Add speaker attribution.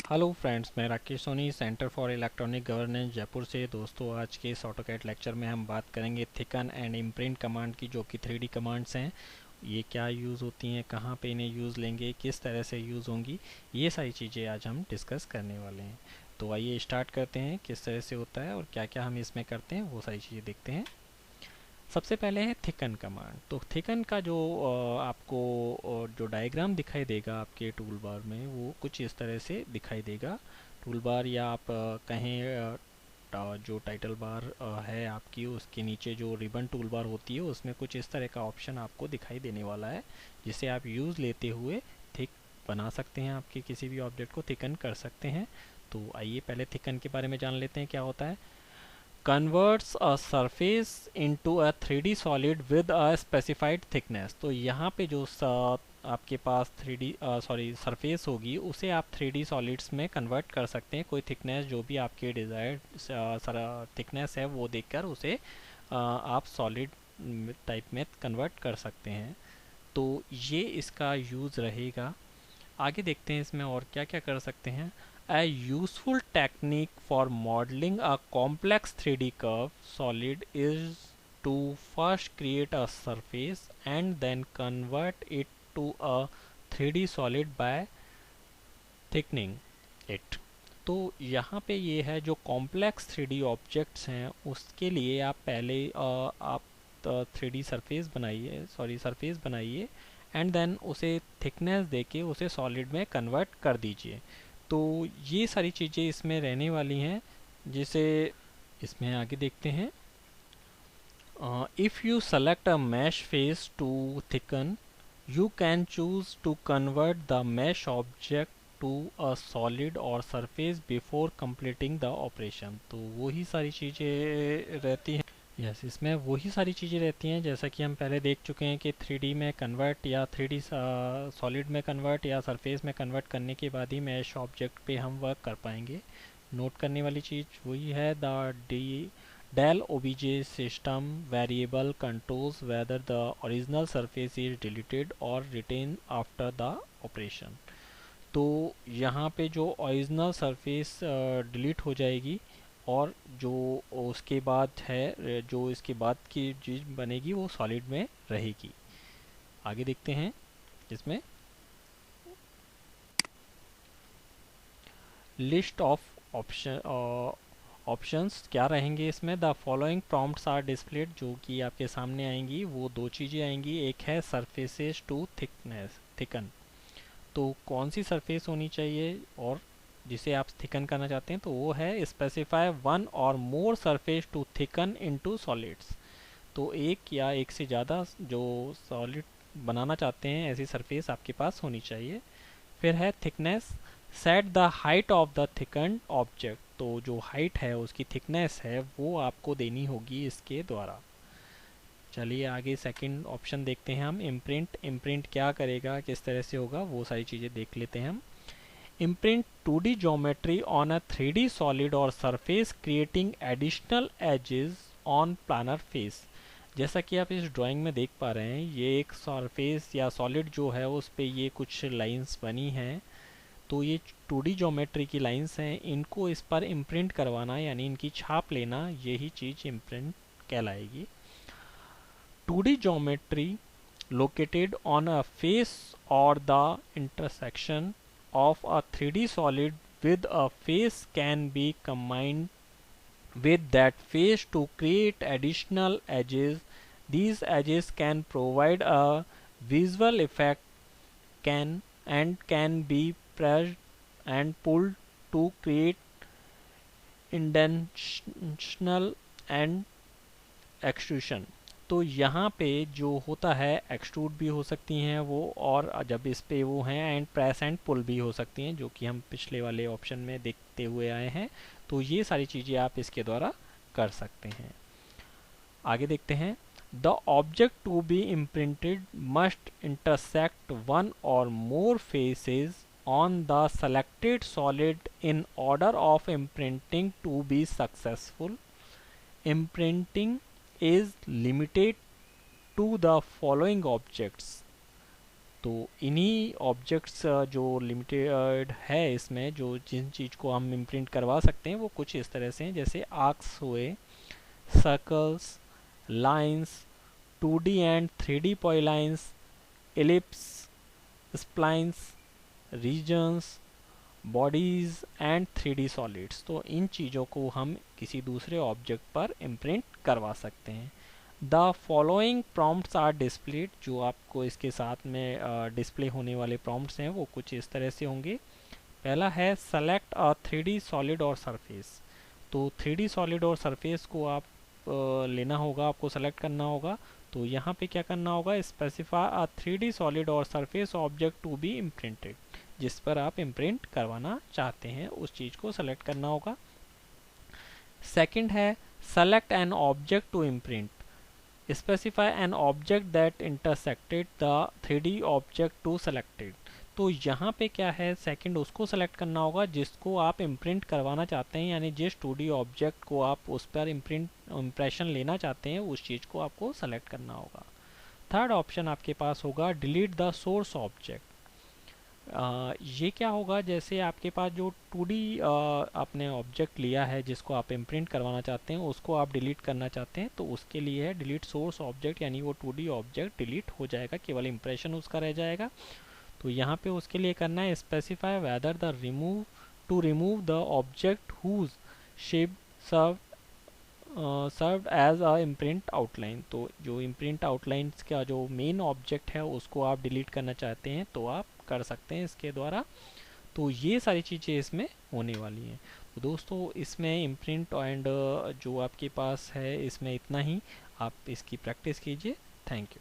Speaker 1: Hello friends, मैं Rakesh Soni, centre for electronic governance Jaipur से। दोस्तों, आज के इस ऑटोकैड लेक्चर में हम बात करेंगे थिकन एंड इम्प्रिंट कमांड की, जो कि 3D कमांड्स हैं। ये क्या यूज़ होती हैं, कहाँ पे इन्हें यूज़ लेंगे, किस तरह से यूज़ होंगी, ये सारी चीज़ें आज हम डिस्कस करने वाले हैं। तो आइए स्टार्ट करते हैं, किस तरह से होता है और क्या क्या हम इसमें करते हैं, वो सारी चीज़ें देखते हैं। सबसे पहले है थिकन कमांड। तो थिकन का जो आपको जो डायग्राम दिखाई देगा आपके टूल बार में, वो कुछ इस तरह से दिखाई देगा। टूल बार या आप कहें जो टाइटल बार है आपकी, उसके नीचे जो रिबन टूल बार होती है, उसमें कुछ इस तरह का ऑप्शन आपको दिखाई देने वाला है, जिसे आप यूज़ लेते हुए थिक बना सकते हैं, आपके किसी भी ऑब्जेक्ट को थिकन कर सकते हैं। तो आइए पहले थिकन के बारे में जान लेते हैं क्या होता है। Converts a surface into a 3D solid with a specified thickness. तो यहाँ पे जो आपके पास 3D सरफेस होगी, उसे आप 3D सॉलिड्स में कन्वर्ट कर सकते हैं। कोई थिकनेस जो भी आपके डिज़ायर्ड थिकनेस है, वो देखकर उसे आप सॉलिड टाइप में कन्वर्ट कर सकते हैं। तो ये इसका यूज़ रहेगा। आगे देखते हैं इसमें और क्या क्या कर सकते हैं। A useful technique for modeling a complex 3D curve solid is to first create a surface and then convert it to a 3D solid by thickening it। तो यहाँ पे ये है, जो कॉम्प्लेक्स 3D ऑब्जेक्ट्स हैं उसके लिए आप पहले आप 3D सरफेस बनाइए एंड देन उसे थिकनेस देके उसे सॉलिड में कन्वर्ट कर दीजिए। तो ये सारी चीज़ें इसमें रहने वाली हैं, जिसे इसमें आगे देखते हैं। If you select a mesh face to thicken, you can choose to convert the mesh object to a solid or surface before completing the operation। तो वही सारी चीज़ें रहती हैं। यस, इसमें वही सारी चीज़ें रहती हैं जैसा कि हम पहले देख चुके हैं कि 3D में कन्वर्ट या 3D सॉलिड में कन्वर्ट या सरफेस में कन्वर्ट करने के बाद ही मैश ऑब्जेक्ट पे हम वर्क कर पाएंगे। नोट करने वाली चीज़ वही है, the D Del obj system variable controls whether the original surface is deleted or retained after the operation। तो यहाँ पे जो ओरिजिनल सरफेस डिलीट हो जाएगी और जो उसके बाद है, जो इसके बाद की चीज़ बनेगी वो सॉलिड में रहेगी। आगे देखते हैं इसमें लिस्ट ऑफ ऑप्शंस क्या रहेंगे इसमें। The following prompts are displayed, जो कि आपके सामने आएंगी। वो दो चीज़ें आएंगी, एक है सरफेसेस टू थिकन। तो कौन सी सरफेस होनी चाहिए और जिसे आप थिकन करना चाहते हैं, तो वो है specify one or more surface to thicken into solids. तो एक या एक से ज़्यादा जो सॉलिड बनाना चाहते हैं, ऐसी सरफेस आपके पास होनी चाहिए। फिर है thickness, set the height of the thicken object. तो जो हाइट है, उसकी थिकनेस है, वो आपको देनी होगी इसके द्वारा। चलिए आगे सेकंड ऑप्शन देखते हैं हम, इम्प्रिंट। इम्प्रिंट क्या करेगा, किस तरह से होगा, वो सारी चीज़ें देख लेते हैं हम। Imprint 2D geometry on a 3D solid और surface creating additional edges on planar face. जैसा कि आप इस ड्राइंग में देख पा रहे हैं, ये एक सरफेस या सॉलिड जो है उस पे ये कुछ लाइंस बनी हैं। तो ये 2D ज्योमेट्री की लाइंस हैं, इनको इस पर इम्प्रिंट करवाना, यानी इनकी छाप लेना, यही चीज़ इम्प्रिंट कहलाएगी। 2D geometry located on a face or the intersection of a 3D solid with a face can be combined with that face to create additional edges. These edges can provide a visual effect can be pressed and pulled to create indentation and extrusion। तो यहाँ पे जो होता है, extrude भी हो सकती हैं वो, और जब इस पे वो हैं एंड प्रेस एंड पुल भी हो सकती हैं, जो कि हम पिछले वाले ऑप्शन में देखते हुए आए हैं। तो ये सारी चीज़ें आप इसके द्वारा कर सकते हैं। आगे देखते हैं। The object to be imprinted must intersect one or more faces on the selected solid in order of imprinting to be successful. Imprinting is limited to the following objects: तो इन्हीं ऑब्जेक्ट्स जो लिमिटेड है इसमें, जो जिन चीज़ को हम imprint करवा सकते हैं वो कुछ इस तरह से हैं, जैसे आर्क्स हुए, circles, lines, 2D and 3D polylines, ellipse, splines, regions, bodies and 3D solids. तो इन चीज़ों को हम किसी दूसरे ऑब्जेक्ट पर इम्प्रिंट करवा सकते हैं। The following prompts are displayed, जो आपको इसके साथ में डिस्प्ले होने वाले प्रॉम्प्ट्स हैं वो कुछ इस तरह से होंगे। पहला है सेलेक्ट अ 3D सॉलिड और सरफेस। तो 3D सॉलिड और सरफेस को आप लेना होगा, आपको सेलेक्ट करना होगा। तो यहाँ पे क्या करना होगा, स्पेसिफाई अ 3D सॉलिड और surface object to be imprinted, जिस पर आप इम्प्रिंट करवाना चाहते हैं उस चीज़ को सेलेक्ट करना होगा। सेकंड है select an object to imprint, specify an object that intersected the 3D object to selected. तो यहाँ पे क्या है, सेकंड उसको सेलेक्ट करना होगा जिसको आप इम्प्रिंट करवाना चाहते हैं, यानी जिस 2D ऑब्जेक्ट को आप उस पर इम्प्रेशन लेना चाहते हैं उस चीज़ को आपको सेलेक्ट करना होगा। थर्ड ऑप्शन आपके पास होगा डिलीट द सोर्स ऑब्जेक्ट। ये क्या होगा, जैसे आपके पास जो 2D आपने ऑब्जेक्ट लिया है जिसको आप इम्प्रिंट करवाना चाहते हैं उसको आप डिलीट करना चाहते हैं, तो उसके लिए है डिलीट सोर्स ऑब्जेक्ट, यानी वो 2D ऑब्जेक्ट डिलीट हो जाएगा, केवल इम्प्रेशन उसका रह जाएगा। तो यहाँ पे उसके लिए करना है specify whether the remove to remove the object whose shape served as a imprint outline. तो जो इम्प्रिंट आउटलाइंस का जो मेन ऑब्जेक्ट है उसको आप डिलीट करना चाहते हैं तो आप कर सकते हैं इसके द्वारा। तो ये सारी चीज़ें इसमें होने वाली हैं। तो दोस्तों इसमें इम्प्रिंट एंड जो आपके पास है इसमें इतना ही, आप इसकी प्रैक्टिस कीजिए। Thank you.